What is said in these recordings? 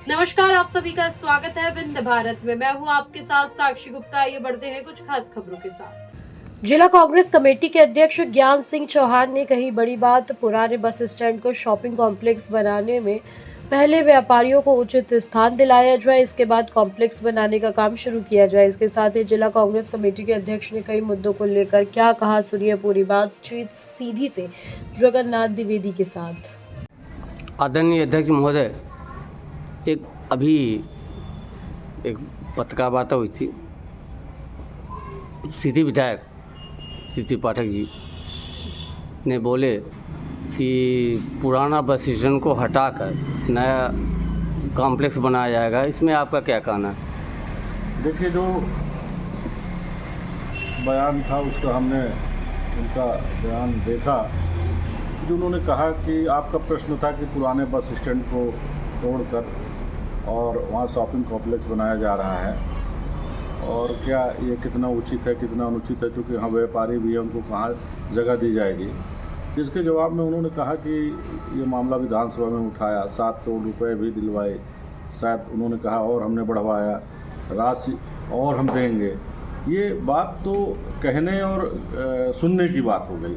नमस्कार, आप सभी का स्वागत है विंध्य भारत में। मैं हूं आपके साथ साक्षी गुप्ता। आइए बढ़ते हैं कुछ खास खबरों के साथ। जिला कांग्रेस कमेटी के अध्यक्ष ज्ञान सिंह चौहान ने कही बड़ी बात। पुराने बस स्टैंड को शॉपिंग कॉम्प्लेक्स बनाने में पहले व्यापारियों को उचित स्थान दिलाया जाए, इसके बाद कॉम्प्लेक्स बनाने का काम शुरू किया जाए। इसके साथ ही जिला कांग्रेस कमेटी के अध्यक्ष ने कई मुद्दों को लेकर क्या कहा, सुनिए पूरी बातचीत सीधी से जगन्नाथ द्विवेदी के साथ। आदरणीय अध्यक्ष महोदय, अभी एक पत्रकार वार्ता हुई थी। सिटी विधायक सिटी पाठक जी ने बोले कि पुराना बस स्टैंड को हटाकर नया कॉम्प्लेक्स बनाया जाएगा। इसमें आपका क्या कहना है? देखिए, जो बयान था उसका हमने उनका बयान देखा। जो उन्होंने कहा कि आपका प्रश्न था कि पुराने बस स्टैंड को तोड़कर और वहाँ शॉपिंग कॉम्प्लेक्स बनाया जा रहा है और क्या ये कितना उचित है कितना अनुचित है, चूँकि यहाँ व्यापारी भी हैं, उनको कहाँ जगह दी जाएगी। इसके जवाब में उन्होंने कहा कि ये मामला विधानसभा में उठाया, 7 करोड़ रुपए भी दिलवाए, शायद उन्होंने कहा और हमने बढ़वाया, राशि और हम देंगे। ये बात तो कहने और सुनने की बात हो गई।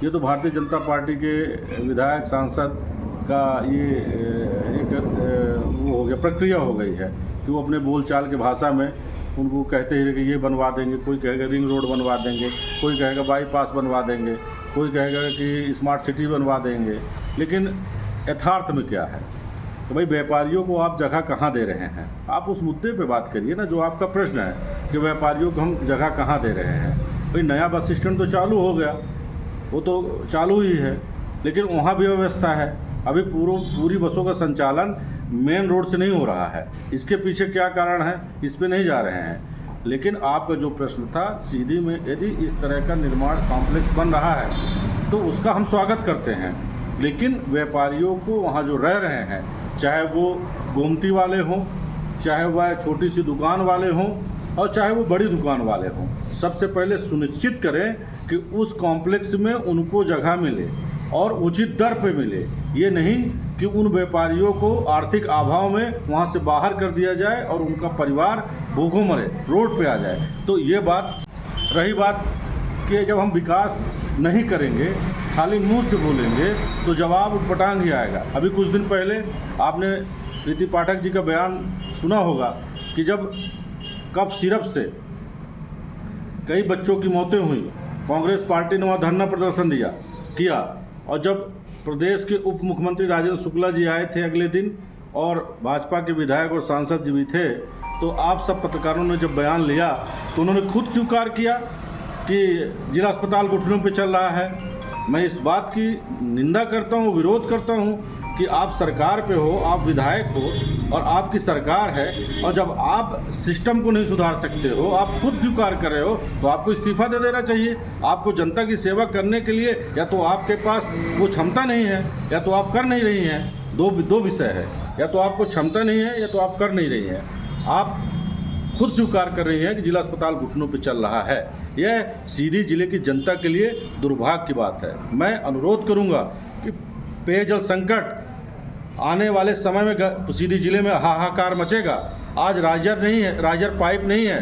ये तो भारतीय जनता पार्टी के विधायक सांसद का ये एक वो हो गया, प्रक्रिया हो गई है कि वो अपने बोलचाल के भाषा में उनको कहते हैं कि ये बनवा देंगे, कोई कहेगा रिंग रोड बनवा देंगे, कोई कहेगा बाईपास बनवा देंगे, कोई कहेगा कि स्मार्ट सिटी बनवा देंगे। लेकिन यथार्थ में क्या है? तो भाई, व्यापारियों को आप जगह कहाँ दे रहे हैं? आप उस मुद्दे पे बात करिए ना, जो आपका प्रश्न है कि व्यापारियों को हम जगह कहाँ दे रहे हैं। भाई, नया बस स्टैंड तो चालू हो गया, वो तो चालू ही है, लेकिन वहाँ भी व्यवस्था है। अभी पूरी बसों का संचालन मेन रोड से नहीं हो रहा है। इसके पीछे क्या कारण है, इस पे नहीं जा रहे हैं। लेकिन आपका जो प्रश्न था, सीधी में यदि इस तरह का निर्माण कॉम्प्लेक्स बन रहा है तो उसका हम स्वागत करते हैं। लेकिन व्यापारियों को वहाँ जो रह रहे हैं, चाहे वो गोमती वाले हों, चाहे वह छोटी सी दुकान वाले हों और चाहे वो बड़ी दुकान वाले हों, सबसे पहले सुनिश्चित करें कि उस कॉम्प्लेक्स में उनको जगह मिले और उचित दर पे मिले। ये नहीं कि उन व्यापारियों को आर्थिक अभाव में वहाँ से बाहर कर दिया जाए और उनका परिवार भूखों मरे, रोड पे आ जाए। तो ये बात रही बात कि जब हम विकास नहीं करेंगे, खाली मुंह से बोलेंगे, तो जवाब उटपटांग ही आएगा। अभी कुछ दिन पहले आपने प्रीति पाठक जी का बयान सुना होगा कि जब कफ सिरप से कई बच्चों की मौतें हुई, कांग्रेस पार्टी ने वहाँ धरना प्रदर्शन किया और जब प्रदेश के उप मुख्यमंत्री राजेंद्र शुक्ला जी आए थे अगले दिन और भाजपा के विधायक और सांसद जी भी थे, तो आप सब पत्रकारों ने जब बयान लिया तो उन्होंने खुद स्वीकार किया कि जिला अस्पताल घुटनों पे चल रहा है। मैं इस बात की निंदा करता हूँ, विरोध करता हूँ कि आप सरकार पे हो, आप विधायक हो और आपकी सरकार है, और जब आप सिस्टम को नहीं सुधार सकते हो, आप खुद स्वीकार कर रहे हो, तो आपको इस्तीफा दे देना चाहिए। आपको जनता की सेवा करने के लिए या तो आपके पास वो क्षमता नहीं है या तो आप कर नहीं रही हैं। दो विषय है, या तो आपको क्षमता नहीं है या तो आप कर नहीं रही हैं। आप खुद स्वीकार कर रही हैं कि जिला अस्पताल घुटनों पर चल रहा है। यह सीधी जिले की जनता के लिए दुर्भाग्य की बात है। मैं अनुरोध करूँगा कि पेयजल संकट आने वाले समय में सीधी जिले में हाहाकार मचेगा। आज राइजर नहीं है, राइजर पाइप नहीं है,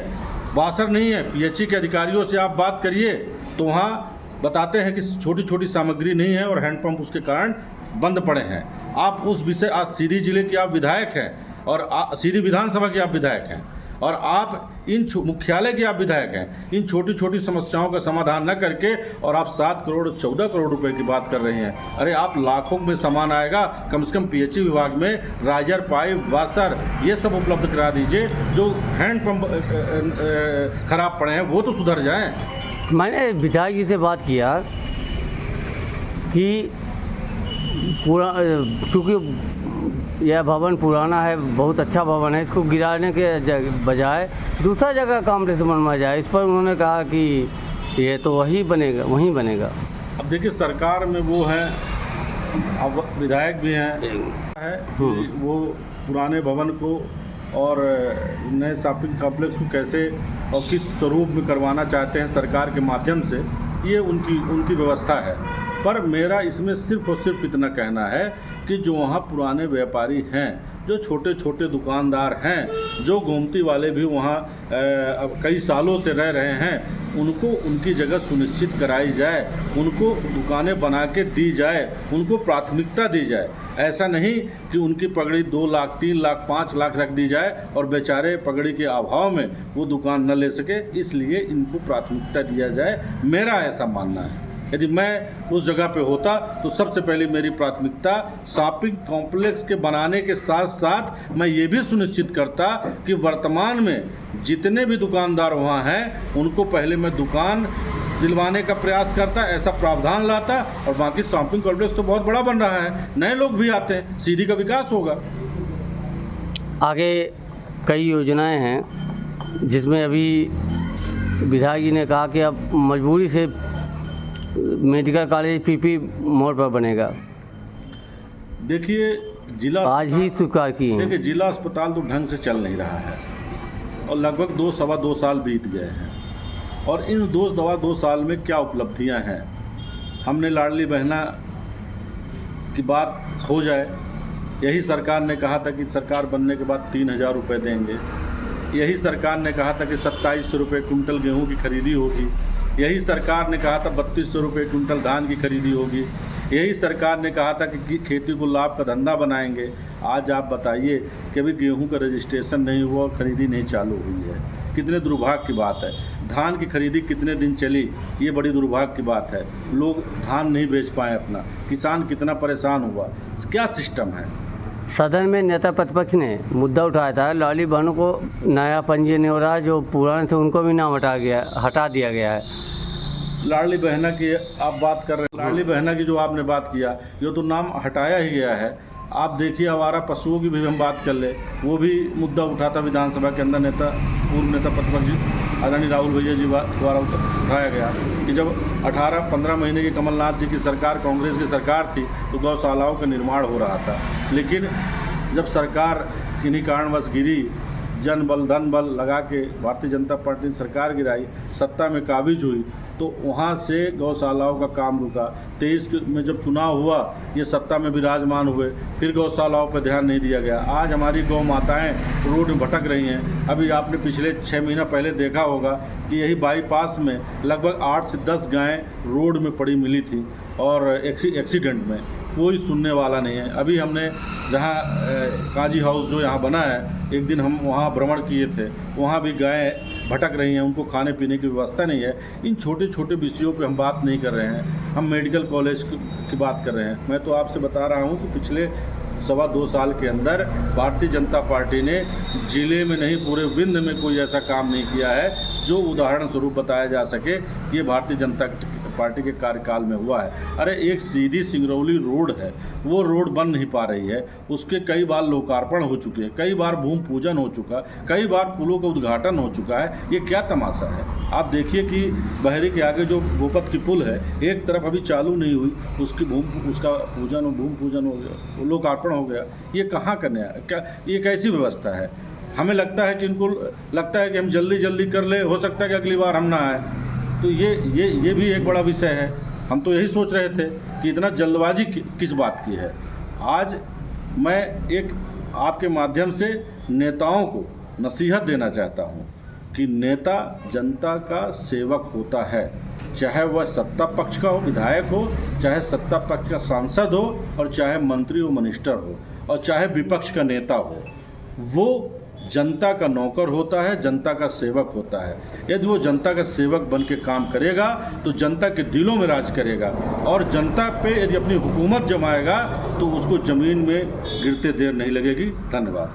वाशर नहीं है। पीएचई के अधिकारियों से आप बात करिए तो वहाँ बताते हैं कि छोटी छोटी सामग्री नहीं है और हैंडपंप उसके कारण बंद पड़े हैं। आप उस विषय, आज सीधी जिले के आप विधायक हैं और सीधी विधानसभा के आप विधायक हैं और आप इन मुख्यालय के आप विधायक हैं। इन छोटी छोटी समस्याओं का समाधान न करके और आप 7 करोड़ 14 करोड़ रुपए की बात कर रहे हैं। अरे, आप लाखों में सामान आएगा, कम से कम पीएचई विभाग में राइजर पाइप वाशर ये सब उपलब्ध करा दीजिए। जो हैंडपंप खराब पड़े हैं वो तो सुधर जाएं। मैंने विधायक जी से बात किया कि चूँकि यह भवन पुराना है, बहुत अच्छा भवन है, इसको गिराने के बजाय दूसरा जगह कॉम्प्लेक्स बनवाया जाए। इस पर उन्होंने कहा कि ये तो वहीं बनेगा। अब देखिए, सरकार में वो हैं, अब विधायक भी हैं, वो पुराने भवन को और नए शॉपिंग कॉम्प्लेक्स को कैसे और किस स्वरूप में करवाना चाहते हैं सरकार के माध्यम से, ये उनकी व्यवस्था है। पर मेरा इसमें सिर्फ और सिर्फ इतना कहना है कि जो वहाँ पुराने व्यापारी हैं, जो छोटे छोटे दुकानदार हैं, जो गोमती वाले भी वहाँ अब कई सालों से रह रहे हैं, उनको उनकी जगह सुनिश्चित कराई जाए, उनको दुकानें बना के दी जाए, उनको प्राथमिकता दी जाए। ऐसा नहीं कि उनकी पगड़ी 2 लाख 3 लाख 5 लाख रख दी जाए और बेचारे पगड़ी के अभाव में वो दुकान न ले सके, इसलिए इनको प्राथमिकता दिया जाए। मेरा ऐसा मानना है। यदि मैं उस जगह पे होता तो सबसे पहले मेरी प्राथमिकता शॉपिंग कॉम्प्लेक्स के बनाने के साथ साथ मैं ये भी सुनिश्चित करता कि वर्तमान में जितने भी दुकानदार वहाँ हैं उनको पहले मैं दुकान दिलवाने का प्रयास करता, ऐसा प्रावधान लाता। और बाकी शॉपिंग कॉम्प्लेक्स तो बहुत बड़ा बन रहा है, नए लोग भी आते हैं, सीधी का विकास होगा। आगे कई योजनाएं हैं जिसमें अभी विधायक जी ने कहा कि अब मजबूरी से मेडिकल कॉलेज पीपी मोड़ पर बनेगा। देखिए जिला आज ही स्वीकार किए हैं। देखिए जिला अस्पताल तो ढंग से चल नहीं रहा है और लगभग 2-2.25 साल बीत गए हैं। और इन 2-2.25 साल में क्या उपलब्धियां हैं? हमने लाडली बहना की बात हो जाए, यही सरकार ने कहा था कि सरकार बनने के बाद 3,000 रुपये देंगे। यही सरकार ने कहा था कि 2700 रुपये कुंटल गेहूं की खरीदी होगी। यही सरकार ने कहा था 3200 रुपये कुंटल धान की खरीदी होगी। यही सरकार ने कहा था कि खेती को लाभ का धंधा बनाएंगे। आज आप बताइए कि अभी गेहूं का रजिस्ट्रेशन नहीं हुआ और ख़रीदी नहीं चालू हुई है। कितने दुर्भाग्य की बात है। धान की खरीदी कितने दिन चली, ये बड़ी दुर्भाग्य की बात है। लोग धान नहीं बेच पाए अपना, किसान कितना परेशान हुआ। क्या सिस्टम है? सदन में नेता प्रतिपक्ष ने मुद्दा उठाया था लाडली बहनों को नया पंजीयन नहीं हो रहा, जो पुराने थे उनको भी नाम हटा दिया गया है। लाडली बहना की आप बात कर रहे हैं, लाडली बहना की जो आपने बात किया, ये तो नाम हटाया ही गया है। आप देखिए आवारा पशुओं की भी हम बात कर ले, वो भी मुद्दा उठा था विधानसभा के अंदर पूर्व नेता प्रतिपक्ष आदरणीय राहुल भैया जी द्वारा उठाया गया कि जब 18-15 महीने की कमलनाथ जी की सरकार, कांग्रेस की सरकार थी, तो गौशालाओं का निर्माण हो रहा था। लेकिन जब सरकार किन्हीं कारणवश गिरी, जन बल धन बल लगा के भारतीय जनता पार्टी ने सरकार गिराई, सत्ता में काबिज हुई, तो वहाँ से गौशालाओं का काम रुका। 23 में जब चुनाव हुआ, ये सत्ता में विराजमान हुए, फिर गौशालाओं पर ध्यान नहीं दिया गया। आज हमारी गौ माताएँ रोड में भटक रही हैं। अभी आपने पिछले 6 महीना पहले देखा होगा कि यही बाईपास में लगभग 8 से 10 गायें रोड में पड़ी मिली थी और एक्सीडेंट में कोई सुनने वाला नहीं है। अभी हमने जहाँ काजी हाउस जो यहाँ बना है, एक दिन हम वहाँ भ्रमण किए थे, वहाँ भी गायें भटक रही हैं, उनको खाने पीने की व्यवस्था नहीं है। इन छोटे छोटे विषयों पे हम बात नहीं कर रहे हैं, हम मेडिकल कॉलेज की बात कर रहे हैं। मैं तो आपसे बता रहा हूँ कि पिछले 2.25 साल के अंदर भारतीय जनता पार्टी ने जिले में नहीं पूरे विंध में कोई ऐसा काम नहीं किया है जो उदाहरण स्वरूप बताया जा सके कि ये भारतीय जनता पार्टी के कार्यकाल में हुआ है। अरे एक सीधी सिंगरौली रोड है, वो रोड बन नहीं पा रही है, उसके कई बार लोकार्पण हो चुके हैं, कई बार भूमि पूजन हो चुका, कई बार पुलों का उद्घाटन हो चुका है। ये क्या तमाशा है? आप देखिए कि बहरी के आगे जो गोपत की पुल है, एक तरफ अभी चालू नहीं हुई, उसकी उसका पूजन और भूमि पूजन हो गया, लोकार्पण हो गया। ये कहाँ का नया, क्या ये कैसी व्यवस्था है? हमें लगता है कि इनको लगता है कि हम जल्दी जल्दी कर ले, हो सकता है कि अगली बार हम ना आए। तो ये भी एक बड़ा विषय है। हम तो यही सोच रहे थे कि इतना जल्दबाजी किस बात की है। आज मैं एक आपके माध्यम से नेताओं को नसीहत देना चाहता हूँ कि नेता जनता का सेवक होता है, चाहे वह सत्ता पक्ष का हो, विधायक हो, चाहे सत्ता पक्ष का सांसद हो, और चाहे मंत्री हो, मिनिस्टर हो, और चाहे विपक्ष का नेता हो। वो जनता का नौकर होता है, जनता का सेवक होता है। यदि वो जनता का सेवक बन के काम करेगा तो जनता के दिलों में राज करेगा, और जनता पे यदि अपनी हुकूमत जमाएगा तो उसको ज़मीन में गिरते देर नहीं लगेगी। धन्यवाद।